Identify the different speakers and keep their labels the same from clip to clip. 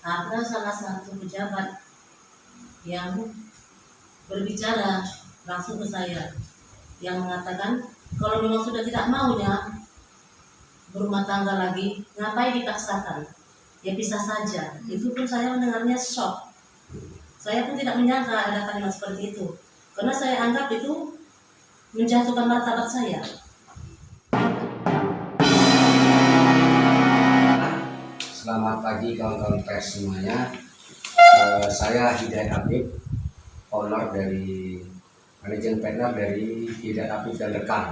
Speaker 1: ada salah satu pejabat yang berbicara langsung ke saya, yang mengatakan kalau memang sudah tidak maunya berumah tangga lagi, ngapain dipaksakan? Ya pisah saja. Itu pun saya mendengarnya shock. Saya pun tidak menyangka ada kalimat seperti itu, karena saya anggap itu menjatuhkan martabat saya.
Speaker 2: Selamat pagi kawan-kawan pers semuanya. Saya Hidayat Habib, owner dari manajemen partner dari Hidayat Habib dan rekan.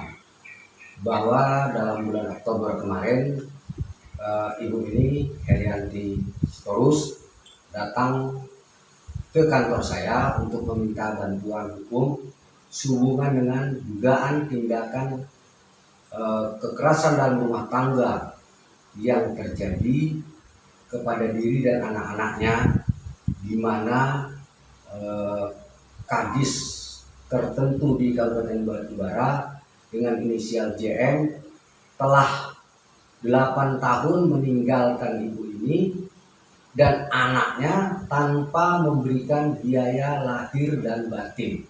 Speaker 2: Bahwa dalam bulan Oktober kemarin, ibu ini Herianti Sitorus datang ke kantor saya untuk meminta bantuan hukum sehubungan dengan dugaan tindakan kekerasan dalam rumah tangga yang terjadi kepada diri dan anak-anaknya, di mana kadis tertentu di Kabupaten Batubara dengan inisial JM telah 8 tahun meninggalkan ibu ini dan anaknya tanpa memberikan biaya lahir dan batin.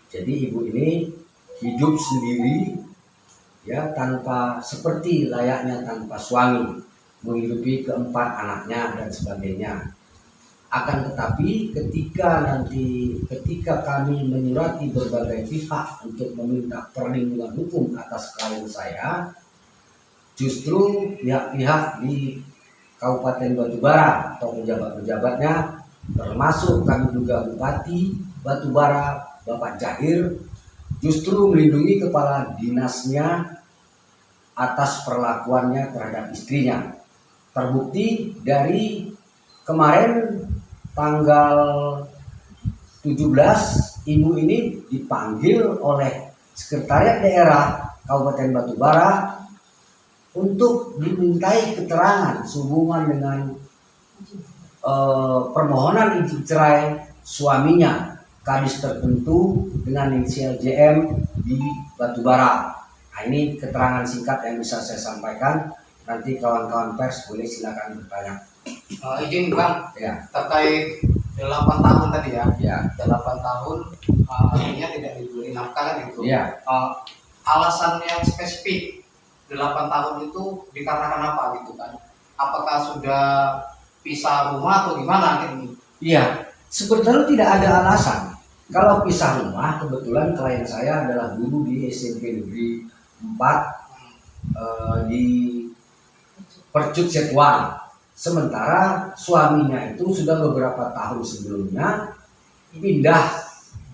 Speaker 2: Jadi ibu ini hidup sendiri, ya, tanpa, seperti layaknya tanpa suami, menghidupi keempat anaknya dan sebagainya. Akan tetapi ketika kami menyurati berbagai pihak untuk meminta perlindungan hukum atas klien saya, justru pihak-pihak di Kabupaten Batubara atau pejabat-pejabatnya, termasuk kami juga Bupati Batubara Bapak Jahir, justru melindungi kepala dinasnya atas perlakuannya terhadap istrinya. Terbukti dari kemarin tanggal 17, ibu ini dipanggil oleh Sekretariat Daerah Kabupaten Batubara untuk dimintai keterangan sehubungan dengan permohonan izin cerai suaminya, kadis tertentu dengan inisial JM di Batubara. Nah, ini keterangan singkat yang bisa saya sampaikan. Nanti kawan-kawan pers boleh silakan bertanya.
Speaker 3: Izin Bang,
Speaker 2: Ya.
Speaker 3: terkait 8 tahun tadi ya.
Speaker 2: Ya.
Speaker 3: 8 tahun artinya tidak diberi nafkah kan itu.
Speaker 2: Ya.
Speaker 3: Alasan yang spesifik 8 tahun itu dikarenakan apa gitu kan? Apakah sudah pisah rumah atau gimana gitu?
Speaker 2: Iya, sebetulnya tidak ada alasan. Kalau pisah rumah, kebetulan klien saya adalah guru di SMP Negeri 4 di Percut Setuan. Sementara suaminya itu sudah beberapa tahun sebelumnya pindah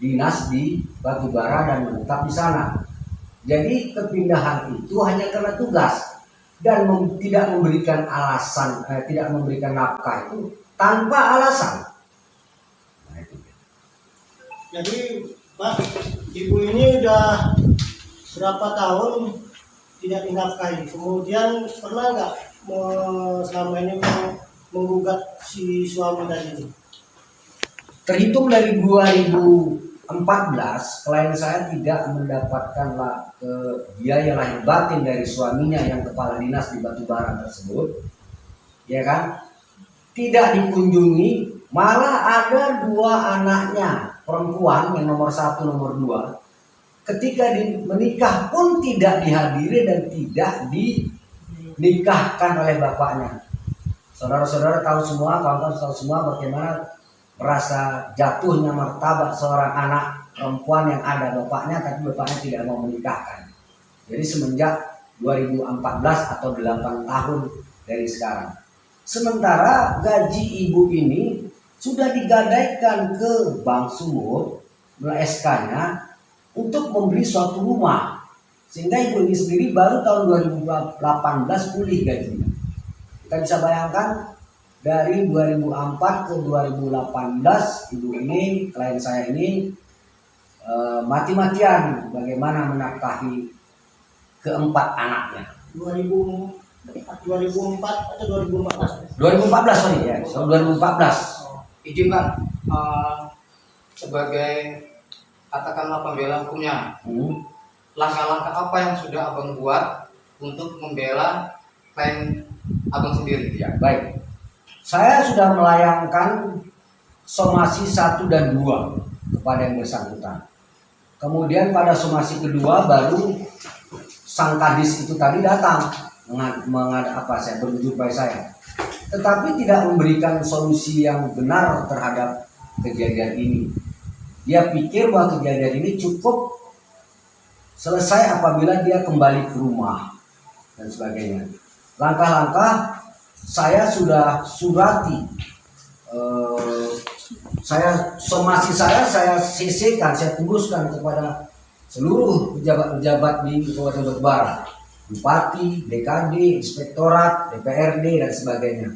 Speaker 2: dinas di Batubara dan menetap di sana. Jadi kepindahan itu hanya karena tugas dan tidak memberikan alasan, tidak memberikan nafkah itu tanpa alasan. Nah, itu.
Speaker 4: Jadi Pak, ibu ini udah berapa tahun tidak dinafkahi. Kemudian pernah nggak selama ini menggugat si suami tadi?
Speaker 2: Terhitung dari 2014, klien saya tidak mendapatkan biaya lahir batin dari suaminya yang kepala dinas di Batubara tersebut, ya kan? Tidak dikunjungi, malah ada 2 anaknya perempuan yang nomor 1, nomor 2, ketika menikah pun tidak dihadiri dan tidak dinikahkan oleh bapaknya. Saudara-saudara tahu semua, kawan-kawan tahu semua bagaimana merasa jatuhnya martabat seorang anak perempuan yang ada bapaknya tapi bapaknya tidak mau menikahkan. Jadi semenjak 2014 atau 8 tahun dari sekarang. Sementara gaji ibu ini sudah digadaikan ke Bank Sumur melalui SK-nya untuk membeli suatu rumah. Sehingga ibu ini sendiri baru tahun 2018 pulih gajinya. Kita bisa bayangkan dari 2004 ke 2018 ibu ini, klien saya ini mati-matian bagaimana menafkahi keempat anaknya.
Speaker 4: 2004 atau 2014?
Speaker 2: 2014 sorry ya, 2014.
Speaker 3: Izin Bang, sebagai katakanlah pembela hukumnya, langkah-langkah apa yang sudah abang buat untuk membela klien abang sendiri?
Speaker 2: Ya, baik. Saya sudah melayangkan somasi 1 dan 2 kepada yang bersangkutan. Kemudian pada somasi kedua baru sang kadis itu tadi datang berjumpa saya. Tetapi tidak memberikan solusi yang benar terhadap kejadian ini. Dia pikir bahwa kejadian ini cukup selesai apabila dia kembali ke rumah dan sebagainya. Langkah-langkah saya sudah surati, somasi saya CC-kan, saya tuliskan kepada seluruh pejabat-pejabat di Kabupaten Batubara, Bupati, DKD, Inspektorat, DPRD dan sebagainya.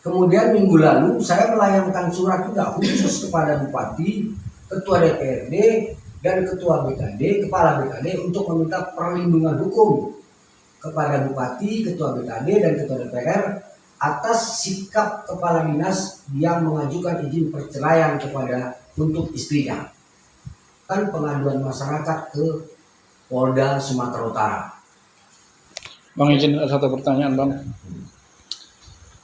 Speaker 2: Kemudian minggu lalu saya melayangkan surat juga khusus kepada Bupati, Ketua DPRD dan Ketua BKD, Kepala BKD untuk meminta perlindungan hukum kepada Bupati, Ketua BKD dan Ketua DPR atas sikap kepala dinas yang mengajukan izin perceraian untuk istrinya. Kan pengaduan masyarakat ke Polda Sumatera Utara.
Speaker 5: Bang, izin satu pertanyaan, Bang.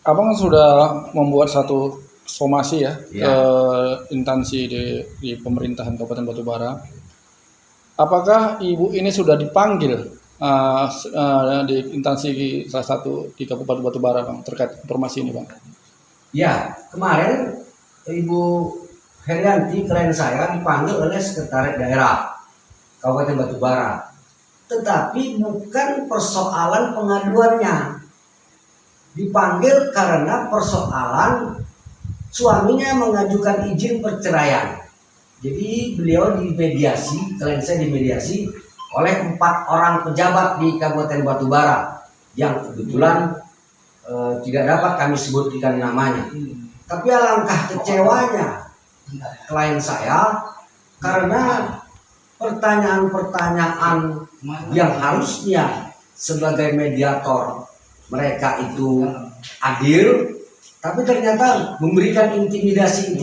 Speaker 5: Abang sudah membuat satu somasi ya, ke instansi di pemerintahan Kabupaten Batubara. Apakah ibu ini sudah dipanggil di instansi salah satu di Kabupaten Batubara, Bang, terkait informasi ini, Bang?
Speaker 2: Ya, kemarin Ibu Herianti, klien saya, dipanggil oleh Sekretaris Daerah Kabupaten Batubara. Tetapi bukan persoalan pengaduannya. Dipanggil karena persoalan suaminya mengajukan izin perceraian. Jadi beliau dimediasi, klien saya dimediasi oleh 4 orang pejabat di Kabupaten Batubara yang kebetulan tidak dapat kami sebutkan namanya. Tapi alangkah kecewanya klien saya karena pertanyaan-pertanyaan yang harusnya sebagai mediator mereka itu adil, tapi ternyata memberikan intimidasi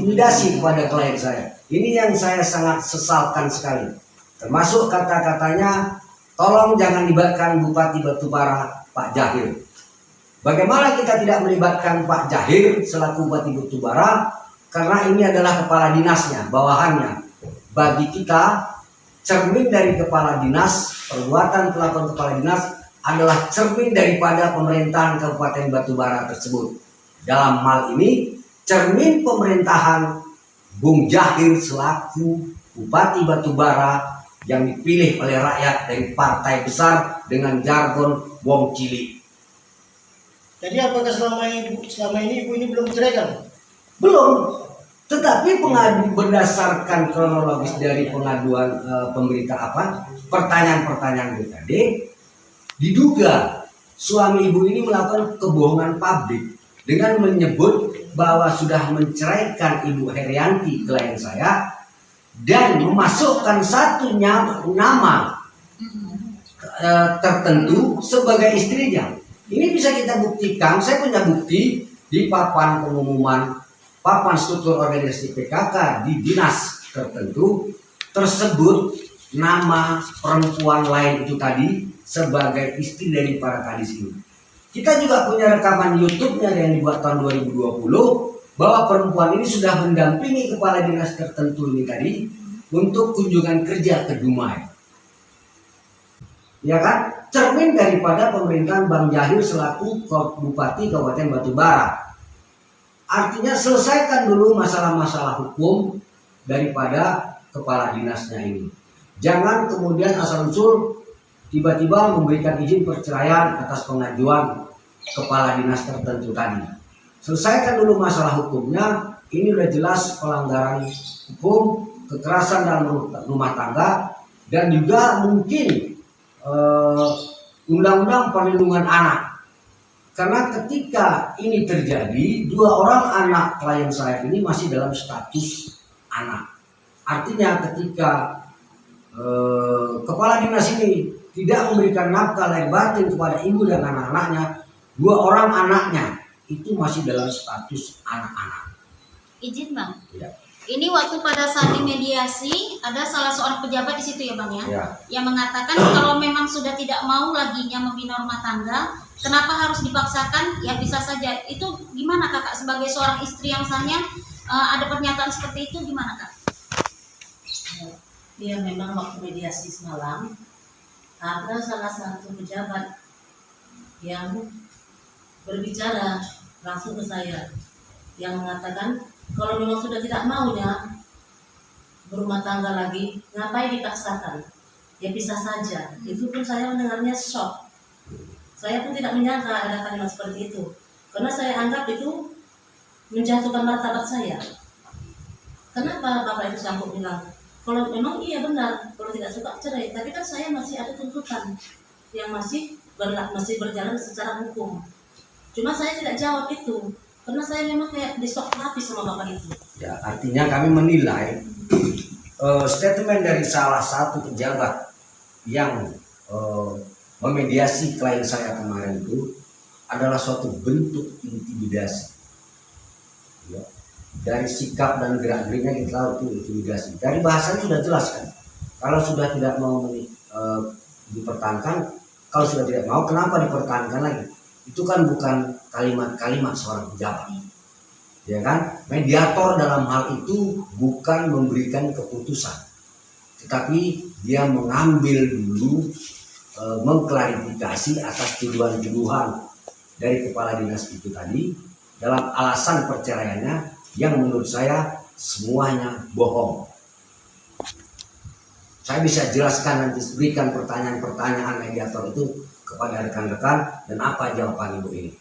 Speaker 2: kepada klien saya. Ini yang saya sangat sesalkan sekali. Termasuk kata-katanya, tolong jangan libatkan Bupati Batubara, Pak Jahir. Bagaimana kita tidak melibatkan Pak Jahir selaku Bupati Batubara? Karena ini adalah kepala dinasnya, bawahannya. Bagi kita, cermin dari kepala dinas, perbuatan pelakuan kepala dinas adalah cermin daripada pemerintahan Kabupaten Batubara tersebut. Dalam hal ini, cermin pemerintahan Bung Jahir selaku Bupati Batubara yang dipilih oleh rakyat dari partai besar dengan jargon wong cilik.
Speaker 4: Jadi apakah selama ini ibu ini belum diceraikan?
Speaker 2: Belum. Tetapi berdasarkan kronologis dari pengaduan pertanyaan-pertanyaan BKD, diduga suami ibu ini melakukan kebohongan publik dengan menyebut bahwa sudah menceraikan Ibu Herianti, klien saya, dan memasukkan satu nama tertentu sebagai istrinya. Ini bisa kita buktikan. Saya punya bukti di papan pengumuman, papan struktur organisasi PKK di dinas tertentu tersebut nama perempuan lain itu tadi sebagai istri dari para kadis ini. Kita juga punya rekaman YouTube-nya yang dibuat tahun 2020 bahwa perempuan ini sudah mendampingi kepala dinas tertentu ini tadi untuk kunjungan kerja ke Dumai. Ya kan? Cermin daripada pemerintahan Bang Jahir selaku Bupati Kabupaten Batubara. Artinya selesaikan dulu masalah-masalah hukum daripada kepala dinasnya ini. Jangan kemudian asal-usul tiba-tiba memberikan izin perceraian atas pengajuan kepala dinas tertentu tadi. Selesaikan dulu masalah hukumnya. Ini udah jelas pelanggaran hukum, kekerasan dalam rumah tangga, dan juga mungkin undang-undang perlindungan anak. Karena ketika ini terjadi, 2 orang anak klien saya ini masih dalam status anak. Artinya ketika kepala dinas ini tidak memberikan nafkah lahir batin kepada ibu dan anak-anaknya, 2 orang anaknya itu masih dalam status anak-anak.
Speaker 6: Izin, Bang.
Speaker 2: Ya.
Speaker 6: Ini waktu pada saat dimediasi ada salah seorang pejabat di situ ya, Bang ya,
Speaker 2: Ya.
Speaker 6: yang mengatakan kalau memang sudah tidak mau laginya membina rumah tangga, Kenapa harus dipaksakan? Ya bisa saja. Itu gimana kakak sebagai seorang istri yang sahnya ada pernyataan seperti itu gimana kak?
Speaker 1: Ya memang waktu mediasi semalam ada salah satu pejabat yang berbicara langsung ke saya, yang mengatakan kalau memang sudah tidak maunya berumah tangga lagi, ngapain dipaksakan? Ya bisa saja. Itu pun saya mendengarnya shock. Saya pun tidak menyangka ada kalimat seperti itu, karena saya anggap itu menjatuhkan martabat saya. Kenapa bapak itu sanggup bilang kalau memang iya benar, kalau tidak suka cerai, tapi kan saya masih ada tuntutan yang masih berjalan secara hukum. Cuma saya tidak jawab itu, karena saya memang kayak disok habis sama bapak itu.
Speaker 2: Ya, artinya kami menilai statement dari salah satu pejabat yang memediasi klien saya kemarin itu adalah suatu bentuk intimidasi. Ya. Dari sikap dan gerak-geriknya kita tahu itu intimidasi. Dari bahasanya sudah jelas kan. Kalau sudah tidak mau dipertahankan, kalau sudah tidak mau, kenapa dipertahankan lagi? Itu kan bukan kalimat-kalimat seorang pejabat. Ya kan? Mediator dalam hal itu bukan memberikan keputusan, tetapi dia mengambil dulu, mengklarifikasi atas tuduhan-tuduhan dari kepala dinas itu tadi dalam alasan perceraiannya yang menurut saya semuanya bohong. Saya bisa jelaskan nanti, berikan pertanyaan-pertanyaan mediator itu kepada rekan-rekan dan apa jawaban ibu ini.